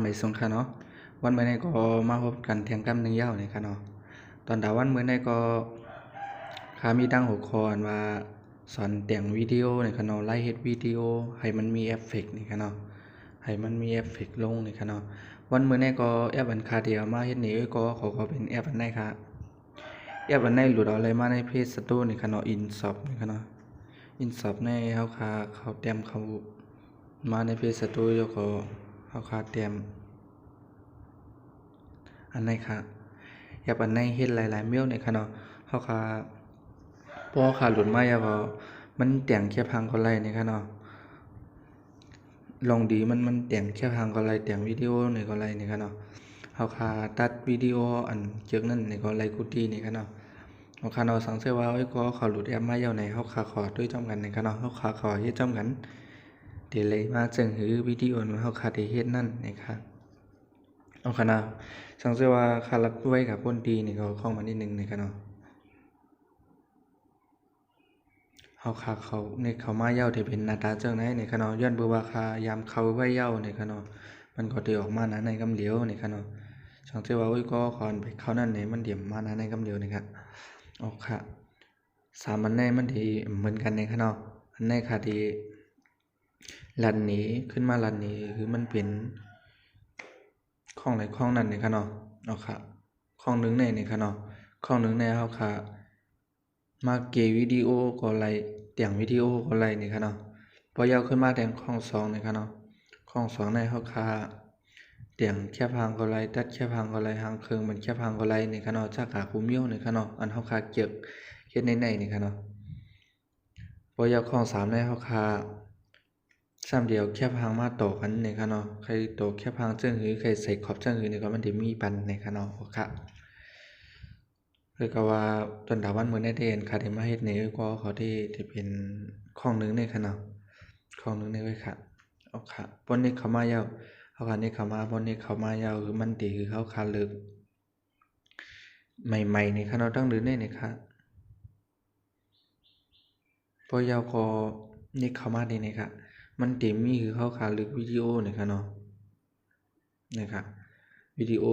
ไปส่งค่ะเนาะวันเมื่อไหร่ก็มาพบกันเที่ยงค่ำหนึ่งยาวนี่ค่ะเนาะตอนดาวันเมื่อไหร่ก็มีตั้งหัวข้ออันว่าสอนแต่งวิดีโอนี่ค่ะเนาะไล่เฮ็ดวิดีโอให้มันมีเอฟเฟกต์นี่ค่ะเนาะให้มันมีเอฟเฟกต์ลงนี่ค่ะเนาะวันเมื่อไหร่ก็แอปอันคาเดียวมาเฮ็ดนี่ก็ขอเป็นแอปอันไหนค่ะแอปอันไหนหลุดเอาอะไรมาใน Play Store นี่ค่ะเนาะ InShop นี่ค่ะเนาะ InShop ในเฮาเขาเตรียมเขามาใน Play Store แล้วก็เฮาเตรียมอันไหนค่ะแอปอันไหนเฮ็ดหลายๆเมลนี่ค่ะเนาะเฮาพอหลุดมาแล้วก็มันแต่งแค่พังก็ไล่นี่ค่ะเนาะลองดีมันแต่งแค่พังก็ไล่แต่งวิดีโอนี่ก็ไล่นี่ค่ะเนาะเฮาตัดวิดีโออันเจิกนั้นนี่ก็ไล่กูตี้นี่ค่ะเนาะเฮาเนาะสังเกตว่าก็เขาหลุดแอปมาแล้วในเฮาขอด้วยจอมกันนี่ค่ะเนาะเฮาขอเฮ็ดจอมกันเดี๋ยวเลยมาจึงหือวิดีโอเฮาได้เฮ็ดนั่นนี่ค่ะเอาค่ะนะสังเกตว่ารักด้วยกับคนดีนี่ก็เข้ามานิดนึงนี่ค่ะเนาะเฮาเขาในเขามาเย้าที่เป็นหน้าตาจังไหนนี่ค่ะเนาะย้อนเบิ่งว่าค่ายามเขาไว้เย้านี่ค่ะเนาะมันก็ได้ออกมาหน้าในกำเหลียวนี่ค่ะเนาะสังเกตว่าก็ขอนไปเขานั่นนี่มันเดี่ยมมาหน้าในกำเหลียวนี่ค่ะเอาค่ะ3อันในมันที่เหมือนกันนี่ค่ะเนาะอันในค่ะที่ลันนี้ขึ้นมาลันนี้คือมันเป็นของไหนของนั้นนี่ค่ะเนาะเอาค่ะของนึงในนี่ค่ะเนาะของนึงในเฮาค่ะมาเกวิดีโอก็ไล่แต่งวิดีโอก็ไล่นี่ค่ะเนาะพอยาวขึ้นมาแต่งของ2นี่ค่ะเนาะของ2ในเฮาค่ะแต่งแค่พังก็ไล่ตัดแค่พังก็ไล่หางเครื่องมันแค่พังก็ไล่นี่ค่ะเนาะจากขาคูเมียวนี่ค่ะเนาะอันเฮาเก็บเฮ็ดในนี่ค่ะเนาะพอยาวของ3ในเฮา3เดียวแค่พังมาต่อกันนี่ค่ะเนาะใครต่อแค่พังจังหือใครใส่ขอบจังหือนี่ก็มันสิมีปันนี่ค่ะเนาะค่ะคือก็ว่าตอนดาวันมื้อนี้ได้เห็นที่มาเฮ็ดนี่ก็เขาที่เป็นของนึงนี่ค่ะเนาะของนึงนี่ค่ะเอาค่ะปนนี้เข้ามายาวเอาค่ะนี่เข้ามาปนนี้เข้ามายาวคือมันติคือเขาเลิกใหม่ๆนี่ค่ะเนาะตั้งดื้อนี่ค่ะพอยาวก็นี่เข้ามานี่ค่ะมันติมีคือเขาเลิกวิดีโอนี่ค่ะเนาะนี่ค่ะวิดีโอ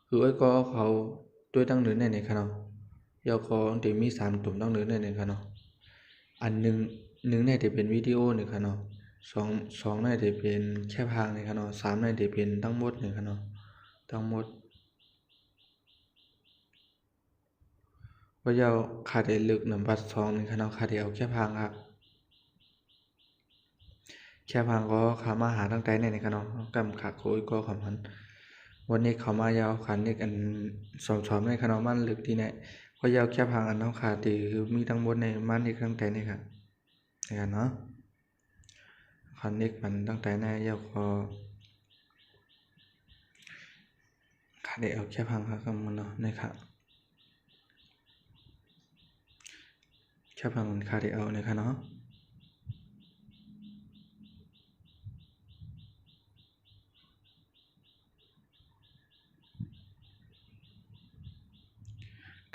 คือก็เขาด้วยตั้งดื้อนี่ค่ะเนาะยาวก็ติมี3ตุ่มตั้งดื้อนี่ค่ะเนาะอันนึงเนี่ยที่เป็นวิดีโอนี่ค่ะเนาะ2เนี่ยที่เป็นแค่พางนี่ค่ะเนาะ3เนี่ยที่เป็นทั้งหมดนี่ค่ะเนาะทั้งหมดก็ยาวขาดได้ลึกนำบัด2นี่ค่ะเนาะขาดได้เอาแค่พางครับแค่พางก็ขามาหาตั้งใจนี่ค่ะเนาะกำขาโคยก็ของมันวันนี้เขามายาวขันนี่อัน2ในค่ะเนาะมันลึกที่ไหนก็ยาวแค่พางอันเนาะขาดที่คือมีทั้งหมดในมันนี่ตั้งใจนี่ค่ะนะครับเนาะคันนี้มันตั้งแต่ในยาวก็ขาดได้เอาแค่พังครับมันเนาะนะครับแค่พังขาดได้เอานะครับเนาะ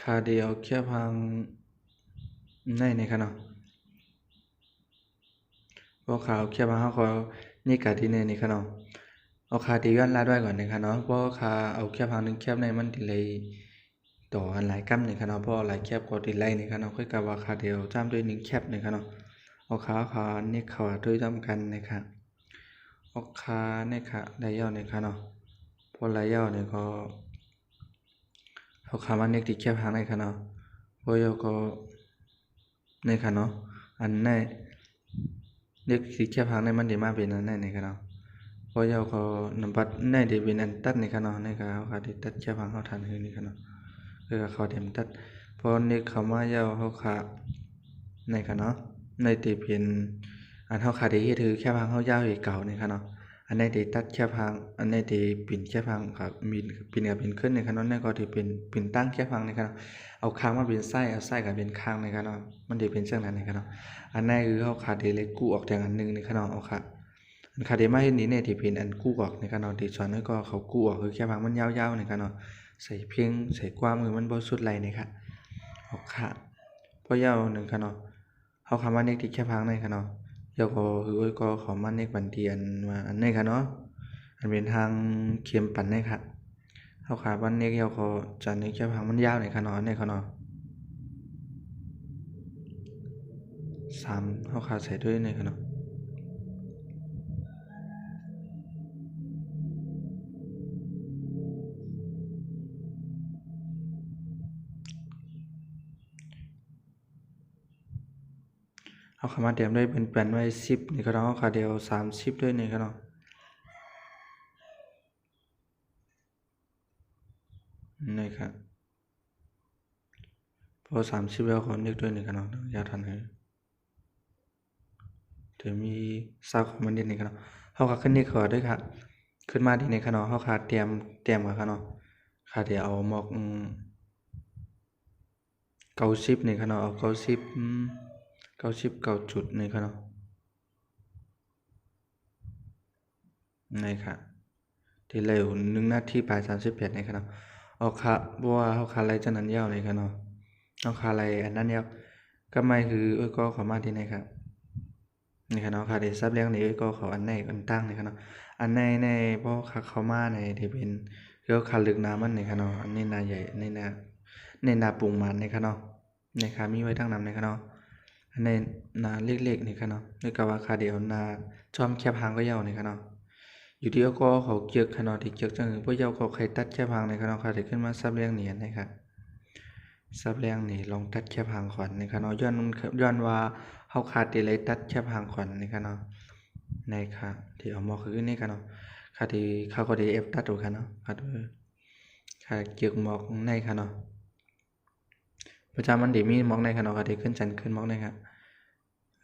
ขาดได้เอาแค่พังในนะครับเนาะพอขาเอาแค่พังเขานี่กาที่ในนี่ครับเนาะเอาขาที่ย้อนลาด้วยก่อนนะครับเนาะเพราะขาเอาแค่พังนึงแคบในมันดีเลยต่อกันหลายกัมนี่ครับเนาะเพราะหลายแคบก็ดีไล่นี่ครับเนาะค่อยกับว่าขาเดียวจ้ำด้วย1แคบนี่ครับเนาะเอาขานี่เขาด้วยจ้ำกันนะครับเอาขาเนี่ยค่ะได้ยาวนี่ครับเนาะพอหลายยาวนี่ก็เขาขามันเน็กที่แคบหางในค่ะเนาะพอยาวก็ในค่ะเนาะอันในเน็กที่แคบหางในมันดีมาเป็นอันในค่ะเนาะพอยาวก็นำบัดในดีเป็นอันตัดในค่ะเนาะในค่ะเขาที่ตัดแคบหางเขาทันคือนี่ค่ะเนาะคือเขาเต็มตัดพอเน็กเขามายาวเขาขาในค่ะเนาะในที่เป็นอันเขาขาที่เฮ็ดคือแคบหางเขายาวอีกเก่านี่ค่ะเนาะอันในที่ตัดแคบหางอันในที่ปิ่นแคบหางครับมีปิ่นกับปิ่นขึ้นในค่ะเนาะในก็ที่เป็นปิ่นตั้งแคบหางในค่ะเนาะเอาคางมาเป็นไส้เอาไส้กับเป็นคางในค่ะเนาะมันได้เป็นจังนั้นในค่ะเนาะอันในคือเขาขาที่เลยกู้ออกจากอันนึงในค่ะเนาะเอาค่ะอันขาที่มาเฮ็ดนี้เนี่ยที่เป็นอันกู้ออกในค่ะเนาะที่สอนก็เขากู้ออกคือแคบหางมันยาวๆในค่ะเนาะใส่เพียงใส่กว้างมือมันบ่สุดไหล่ในค่ะเอาค่ะพอยาวนึงค่ะเนาะเขาคำว่าเน็กที่แคบหางในค่ะเนาะยาวก็คือก็เขามาเน็กบันเทียนว่าอันในค่ะเนาะ อันเป็นทางเข็มปั่นนี่ครับเฮาขาวันนี้เฮาก็จันนี่แค่พังมันยาวในขนอนในขนอ3เฮาขาใส่ด้วยในขนอเฮาขามาเตรียมได้เป็นแป้นไว้10นี่ขนอเฮาขาเดียว30ด้วยในขนอนี่ครับพอ30แล้วก็นึกด้วยในขนอยาทันให้ถึงมีซาวของมันนิดนึงครับเฮาก็ขึ้นนี่ขอด้วยครับขึ้นมาที่ในขนอเฮาขาเตรียมกับขนอขาเดี๋ยวเอาหมอก90นี่ขนอเอา90 9จุดนี่ขนอนี่ครับที่เร็ว1นาทีปลาย38นี่ขนอเอาค่ะบ่ว่าเฮาขาไรจังนั้นยาวนี่ขนอเฮาขาไรอันนั้นยาวก็ไม่คือก็เข้ามาที่ไหนครับนี่ครับเนาะค่ะที่ซับเลี้ยงนี่ก็เขาอันในอันตั้งนี่ครับเนาะอันในบ่คักเข้ามาในที่เป็นคือคันลึกน้ำมันนี่ครับเนาะอันนี้นาใหญ่ในนาปรุงมันนี่ครับเนาะนี่ครับมีไว้ทั้งนำนี่ครับเนาะอันในนาเล็กๆนี่ครับเนาะนี่ก็ว่าค่ะเดี๋ยวนาจอมแคบหางก็ยาวนี่ครับเนาะอยู่ที่ก็เขาเกียกครับเนาะที่เกียกจังบ่ยาวก็ใครตัดแคบหางนี่ครับเนาะค่ะที่ขึ้นมาซับเลี้ยงนี่นะครับซับเลี้ยงนี่ลองตัดแคบหางก่อนนี่ครับเนาะย้อนว่าเฮาขาดที่เลยตัดแคบหางก่อนนี่ครับเนาะในค่ะที่เอามาคือนี่ค่ะเนาะค่ะที่เขาก็ได้เอฟตัดดูค่ะเนาะค่ะค่ะเกี่ยวหมอกในค่ะเนาะประจำมันได้มีหมอกในค่ะเนาะค่ะที่ขึ้นจันขึ้นหมอกในค่ะ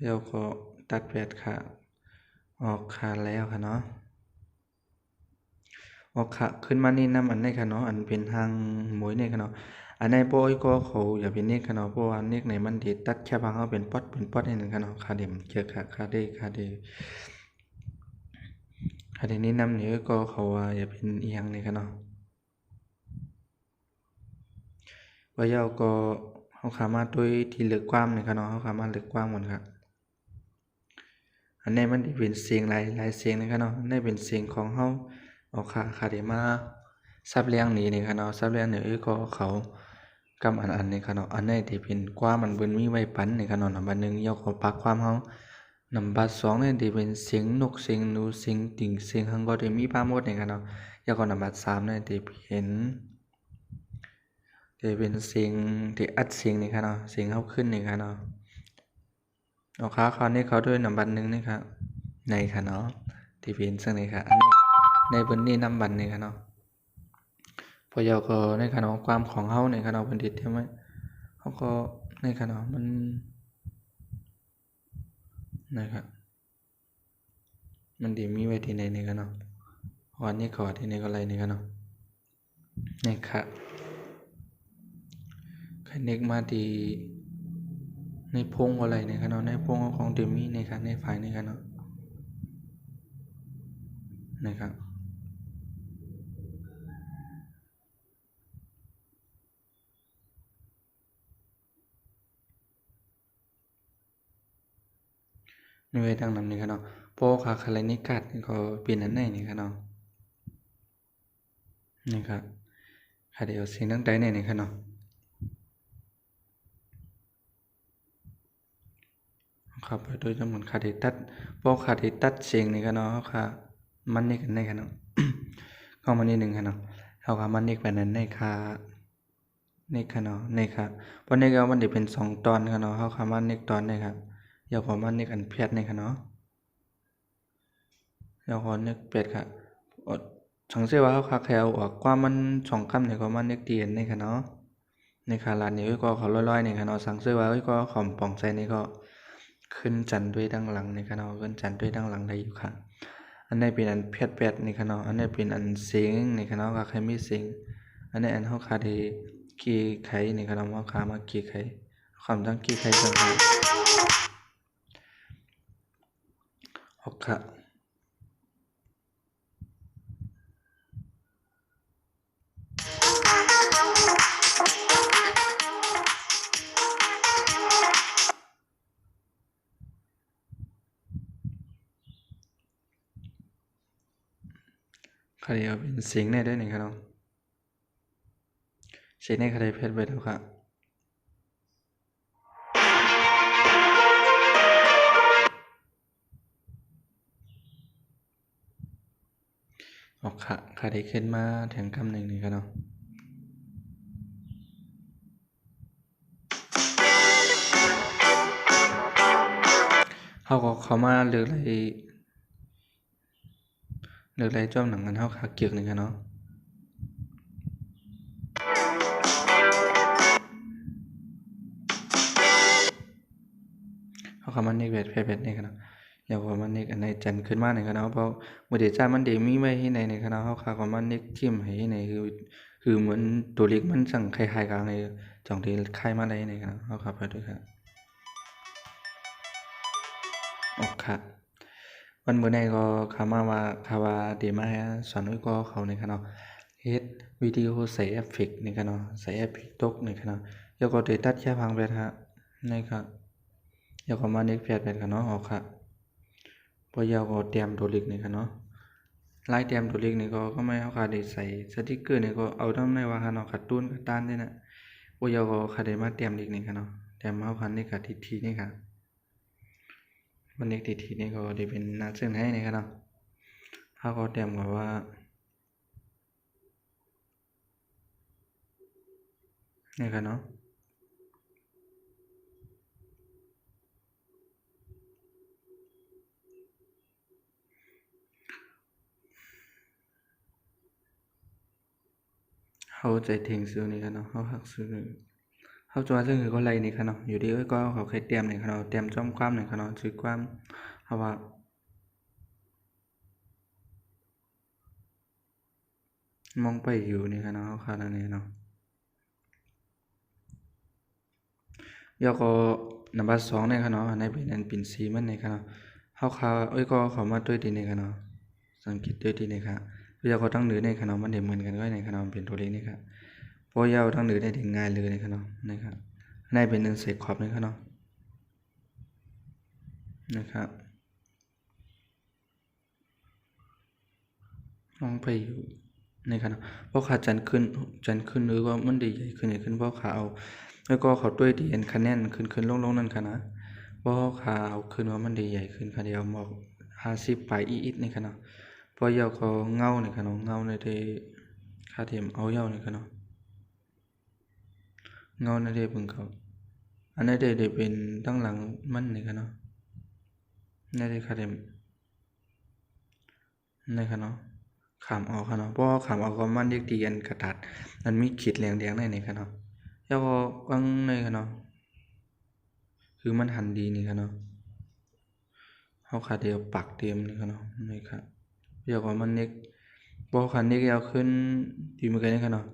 แล้วก็ตัดแปดค่ะออกค่ะแล้วค่ะเนาะออกค่ะขึ้นมานี่นำอันในค่ะเนาะอันเป็นทางหมวยในค่ะเนาะอันในโปยก็เขาอย่าเป็นเนกค่ะเนาะเพราะว่าเนกในมันที่ตัดแค่บางเฮาเป็นป๊อดให้นึงค่ะเนาะค่ะเดี๋ยวเกี่ยวค่ะค่ะได้นี้นำนี่ก็เขาว่าอย่าเป็นอีหยังนี่ค่ะเนาะว่ายาวก็เฮาสามารถด้วยที่เลือกความนี่ค่ะเนาะเฮาสามารถเลือกความหมดครับอันนี้มันเป็นเสียงหลายเสียงนี่ค่ะเนาะนี่เป็นเสียงของเฮาเอาค่ะได้มาซับเลี้ยงนี่ค่ะเนาะซับเลี้ยงนี่ก็เขากำอันนี่ค่ะเนาะอันนี้ที่เป็นความมันเบิ่นมีไว้ปันนี่ค่ะเนาะนำบัดนึงยาวก็ปักความเฮานำบัด2นี่ที่เป็นเสียงนกเสียงหนูเสียงติ่งเสียงหังก็ที่มีปราโมทนี่ค่ะเนาะยาวก็นำบัด3นี่ที่เป็นเสียงที่อัดเสียงนี่ค่ะเนาะเสียงเฮาขึ้นนี่ค่ะเนาะเอาคราวนี้เขาด้วยนำบัด1นี่ครับในค่ะเนาะที่เป็นซึ่งนี่ค่ะอันนี้ในเบิ่นนี่นำบัดนี่ค่ะเนาะพอยาวก็ในค่ะเนาะความของเฮานี่ค่ะเนาะเพิ่นสิเตรียมไว้เฮาก็ในค่ะเนาะมันนะครับมันสิมีไว้ที่ไหนนี่ค่ะเนาะวันนี้ขอที่นี่ก็ไรนี่ค่ะเนาะนี่ค่ะคันเน็กมาที่ในพงอะไรนี่ค่ะเนาะในพงของเดมี่นี่ค่ะในไฟล์นี่ค่ะเนาะนะครับนี่ไว้ดังนำนี่ค่ะเนาะพอค่ะคันไรนี่กัดนี่ก็เปลี่ยนอันไหนนี่ค่ะเนาะนี่ครับค่ะเดี๋ยวเสียงดังใดนี่ค่ะเนาะครับไปโดยจำนวนค่าที่ตัดพอค่าที่ตัดเสียงนี่ค่ะเนาะค่ะมันนี่กันได้ค่ะเนาะเข้ามานิดนึงค่ะเนาะเฮาก็มันนี่ไปนั้นในค่านี่ค่ะเนาะนี่ค่ะเพราะนี่ก็มันสิเป็น2ตอนค่ะเนาะเฮาก็มานี่ตอนนี่ครับเดี๋ยวขอมานี่อันเพียดนี่ค่ะเนาะเดี๋ยวขอนึกเป็ดค่ะสังเกตว่าเฮาคักแถวออกความมัน2คำนี่ก็มานึกตีนนี่ค่ะเนาะนี่ค่ะร้านนี้ก็เขาลอยๆนี่ค่ะเนาะสังเกตว่าก็ขอมป่องใส่นี่ก็ขึ้นจันทร์ด้วยด้านหลังนี่ค่ะเนาะขึ้นจันทร์ด้วยด้านหลังได้อยู่ค่ะอันนี้เป็นอันเพียดแปดนี่ค่ะเนาะอันนี้เป็นอันเสียงนี่ค่ะเนาะก็ใครมีเสียงอันนี้อันเฮาขาดกี่ไขนี่ค่ะเนาะเฮาขามากี่ไขความตั้งกี่ไขจังซี่ออกค่ะ คดีเอาเป็นเสียงในด้วยนี่ครับน้องเสียงในคดีเพชรไปแล้วครับออกค่ะคดีขึ้นมาแทงคำหนึ่งนี่ครับน้องเขาก็เขามาเลือกอะไรจ้อมหนังกันเขาขาเกียกหนึ่งครับเนาะเขาคำมันเนกแบบเพชรนี่ครับเนาะอย่าว่ามันเนกอันในจันขึ้นมาหนึ่งครับเนาะเพราะเมื่อเดี๋ยวจ้ามันเดี๋ยวมีไว้ให้ในครับเนาะเขาขาก็มันเนกทิ่มให้ในคือเหมือนตัวเล็กมันสั่งคล้ายๆกันในจ่องที่คล้ายมาได้ในครับเขาขับไปด้วยครับออกค่ะวันเมื่อในก็ขามาว่าคาว่าเดี๋ยวมาสอนก็เขาในครับเนาะเฮ็ดวิดีโอใส่เอฟเฟกต์นี่ครับเนาะใส่เอฟเฟกต์ตกนี่ครับเนาะแล้วก็เดตัดแค่พังไปฮะนี่ครับแล้วก็มาเน็กแพดไปครับเนาะออกค่ะพอยาวก็เตรียมตัวเล็กนี่ครับเนาะลายเตรียมตัวเล็กนี่ก็ไม่เอาค่ะได้ใส่สติกเกอร์นี่ก็เอาทำในว่าค่ะเนาะการ์ตูนการ์ตานนี่นะพอยาวก็ค่ะได้มาเตรียมเล็กนี่ครับเนาะเตรียมเอาค่ะนี่ก็ทีนี่ครับมันเล็กทีนี่ก็ได้เป็นหน้าซึ่งให้นี่ครับเนาะเขาก็เตรียมกับว่านี่ครับเนาะเขาใจถึงซื้อนี่ครับเนาะเขาหักซื้อเขาจว่าซึ่งคือก็ไรนี่ครับเนาะอยู่ดีก็เขาเคยเตรียมนี่ครับเนาะเตรียมจ้อมความนี่ครับเนาะซื้อความเพราะว่ามองไปอยู่นี่ครับเนาะเขาขาดอันนี้เนาะแล้วก็นัมเบอร์2นี่ครับเนาะอันนี้เป็นอันเป็นสีมันนี่ครับเนาะเขาก็เขามาด้วยดีนี่ครับเนาะสังเกตด้วยดีนี่ครับแล้วก็ตั้งเหนือนี่ครับเนาะมันเดี๋ยวเหมือนกันก็นี่ครับเนาะเป็นตัวเลขนี่ครับเพราะยาวตั้งเหนือได้ถึงง่ายเลยนี่ครับเนาะนี่ครับอันนี้เป็นอันใส่ขอบนี่ครับเนาะนะครับมองไปอยู่นี่ครับเนาะเพราะขาจันขึ้นหรือว่ามันได้ใหญ่ขึ้นใหญ่ขึ้นเพราะขาเอาแล้วก็เขาด้วยดีอันคะแนนขึ้นลงนั่นค่ะนะเพราะขาเอาขึ้นว่ามันได้ใหญ่ขึ้นค่ะเดียวมอง50ไปอีกนี่ค่ะเนาะเพราะยาวก็เงานี่ค่ะเนาะเงาในที่ค่าเทียมเอายาวนี่ค่ะเนาะเงาในที่เบิ่งเขาอันนี้ได้เป็นตั้งหลังมันนี่ค่ะเนาะในที่ค่าเทียมนี่ค่ะเนาะขามออกค่ะเนาะเพราะขามออกก็มันเรียกดีอันกระดาษมันมีขีดแดงๆในนี่ค่ะเนาะแล้วก็วังในค่ะเนาะคือมันหันดีนี่ค่ะเนาะเฮาขาเดียวปักเต็มนี่ค่ะเนาะนี่ค่ะเดี๋ยวก็มันเน็กบ่คันเน็กยาวขึ้นตีมือกันนี่ค่ะเนาะ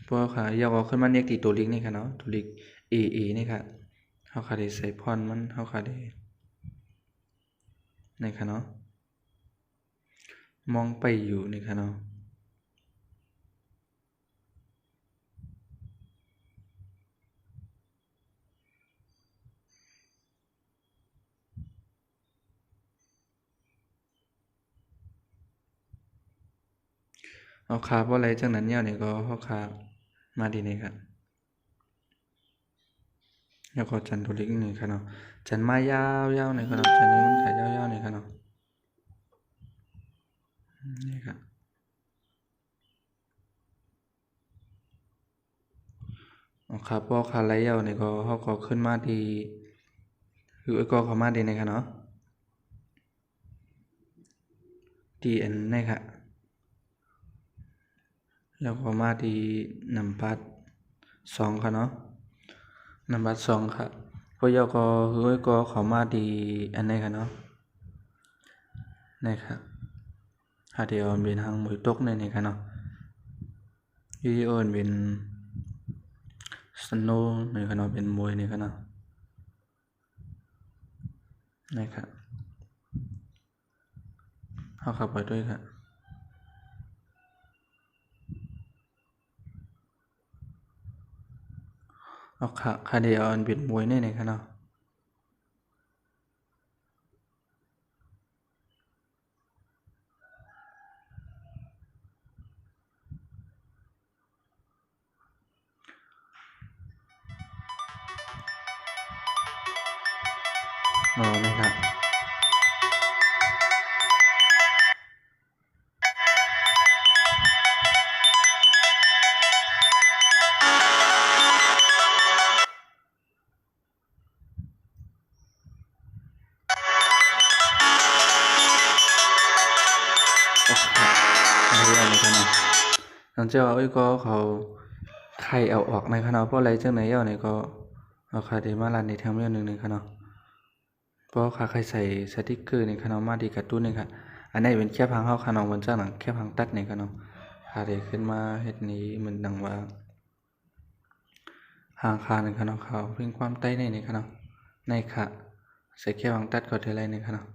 บ่ค่ะยาวก็ขึ้นมาเน็กตีตัวเล็กนี่ค่ะเนาะตัวเล็ก AA นี่ค่ะเฮาขาได้ใส่พรมันเฮาขาได้นี่ค่ะเนาะมองไปอยู่นี่ค่ะเนาะเอาขาบ่ไหลจังนั้นยาวนี่ก็เฮาขามาดีนี่ค่ะแล้วก็จันตัวเล็กนี่ค่ะเนาะจันมายาวๆนี่ค่ะเนาะจันนี้มันขายาวๆนี่ค่ะเนาะนี่ค่ะเอาขาบ่ขาไหลยาวนี่ก็เฮาก็ขึ้นมาที่คือก็เข้ามาดีนี่ค่ะเนาะที่อันนี่ค่ะแล้วก็มาที่นัมเบอร์2ค่ะเนาะนัมเบอร์2ค่ะพอยก็คือก็เข้ามาที่อันนี้ค่ะเนาะนี่ค่ะหาเดียวเป็นทางมวยตกนี่ค่ะเนาะวิดีโอเป็นสโนว์นี่ค่ะเนาะเป็นมวยนี่ค่ะเนาะนี่ค่ะเอาเข้าไปด้วยค่ะเอาค่ะเดียวเป็นมวยนี่ค่ะเนาะ อ๋อนะครับโอเคอะไรอย่างนี้ครับเนาะหลังจากว่าก็เขาไข่เอาออกในครับเนาะเพราะอะไรจังไหนเอาเนี่ยก็เอาคาเดมาลันในทางเรื่องหนึ่งครับเนาะเพราะขาใครใส่สติ๊กเกอร์ในครับเนาะมาดีการ์ตูนนี่ครับอันนี้เป็นแค่พังเฮาครับเนาะมันจากหนังแค่พังตัดในครับเนาะคาเดขึ้นมาเฮ็ดนี้เหมือนดังว่าห่างคาในครับเนาะเขาเพิ่งความใต้ในครับเนาะในค่ะใส่แค่พังตัดก็ได้ไรในครับเนาะ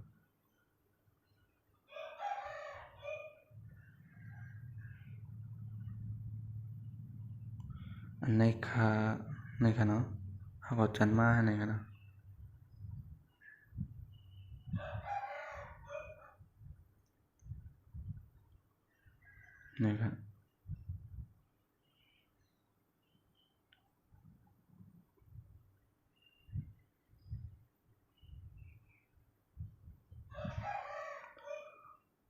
อันในค่ะในครับเนาะเขาก็จันมาในครับเนาะนะครับ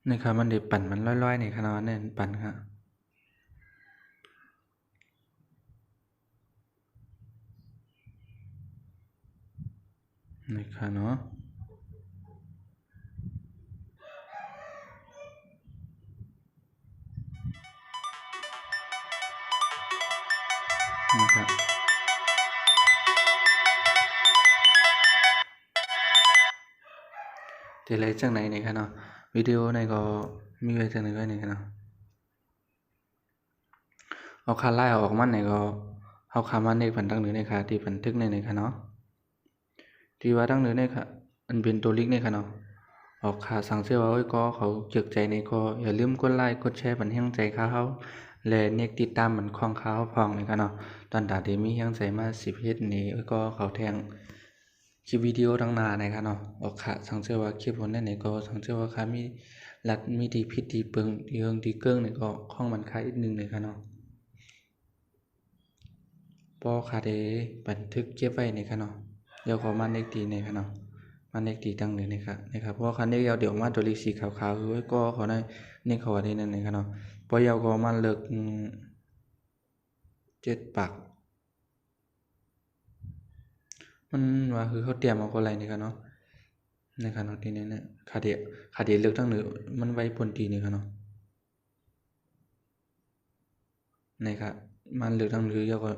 นี่ครับมันได้ปั่นมันลอยๆนี่ครับเนาะเนี่ยปั่นครับนี่ครับเนาะนี่ครับเดี๋ยวไรจังไหนนี่ครับเนาะวิดีโอในก็มีไว้จังไหนก็นี่ครับเนาะเอาคาไล่ออกมันนี่ก็เอาคามันในผันตั้งเหนือในค่ะที่บันทึกในครับเนาะที่ว่าตั้งเหนือในค่ะอันเป็นตัวลิกในค่ะเนาะออกค่ะสั่งเสื้อว่าไว้ก็เขาเจือกใจในก็อย่าลืมกดไลค์กดแชร์บันเฮียงใจเขาและเน็กติดตามมันของเขาพองนี่ค่ะเนาะตอนดาเดมีเฮียงใจมา10เฮ็ดนี้ก็เขาแทงคลิปวิดีโอดังหน้านะครับเนาะออกค่ะสังเกตว่าคลิปผลได้ไหนก็สังเกตว่าค่ะมีรัดมีดีพิษดีเปิงดีเอิงดีเกิ้งนี่ก็ข้องมันคล้ายอีกนึงเลยครับเนาะพอค่ะได้บันทึกเก็บไว้นี่ครับเนาะเดี๋ยวขอมาเน็กดีนี่ครับเนาะมาเน็กดีตั้งนี้นะครับเพราะคันนี้เดี๋ยวมาตัวเลขสีขาวๆคือก็เขาได้นี่เขาได้นั่นนี่ครับเนาะพอยาวก็มาเลิก7 ปากมันว่าคือเขาเตรียมเอาคนไรนี่ครับเนาะในขณะที่นี้เนี่ยคาเดียเลือกตั้งหรือมันไว้ผลดีนี่ครับเนาะนะครับมันเลือกตั้งหรือเยอะก็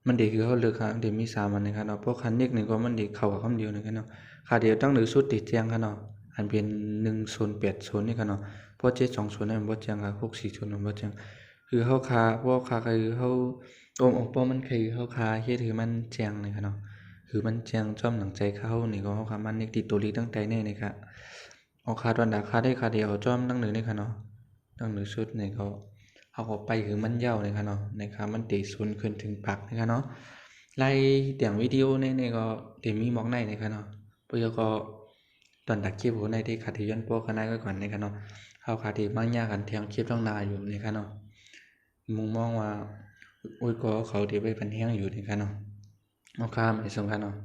มันเด็กคือเขาเลือกครับเด็กมี3อันนะครับเนาะเพราะคันเด็กนี่ก็มันเด็กเข้ากับคำเดียวนะครับเนาะคาเดียตั้งหรือสุดติดแจ้งครับเนาะอันเป็น1080นี่ครับเนาะเพราะ720นี่มันบ่แจ้งครับ640มันบ่แจ้งคือเขาคาเพราะคาคือเขาเพราะมันคือเขาคาเฮ็ดคือมันแจ้งนี่ครับเนาะ คือมันแจ้งจ้อมหนังใจเข้านี่ก็เขาคำมันนี่ติดตัวลีตั้งใจแน่นี่ครับเอาคาดวันดาคาได้คาเดียวจ้อมตั้งหนึ่งนี่ค่ะเนาะตั้งหนึ่งชุดนี่ก็เอาออกไปคือมันยาวนี่ค่ะเนาะนะครับมันตีศูนย์ขึ้นถึงปักนี่ค่ะเนาะไล่เสียงวิดีโอนี่ก็เดี๋ยวมีมองในนี่ค่ะเนาะเพื่อก็ตอนตัดคลิปหัวในที่คาที่ย้อนโป๊กกันได้ก็ก่อนนี่ค่ะเนาะเอาคาที่บางอย่างกันเทียงคลิปต้องนาอยู่นี่ค่ะเนาะมุมมองว่าอุ้ยก็เขาที่ไปพันแห้งอยู่นี่ค่ะเนาะเอาค่าไม่สำคัญเนาะ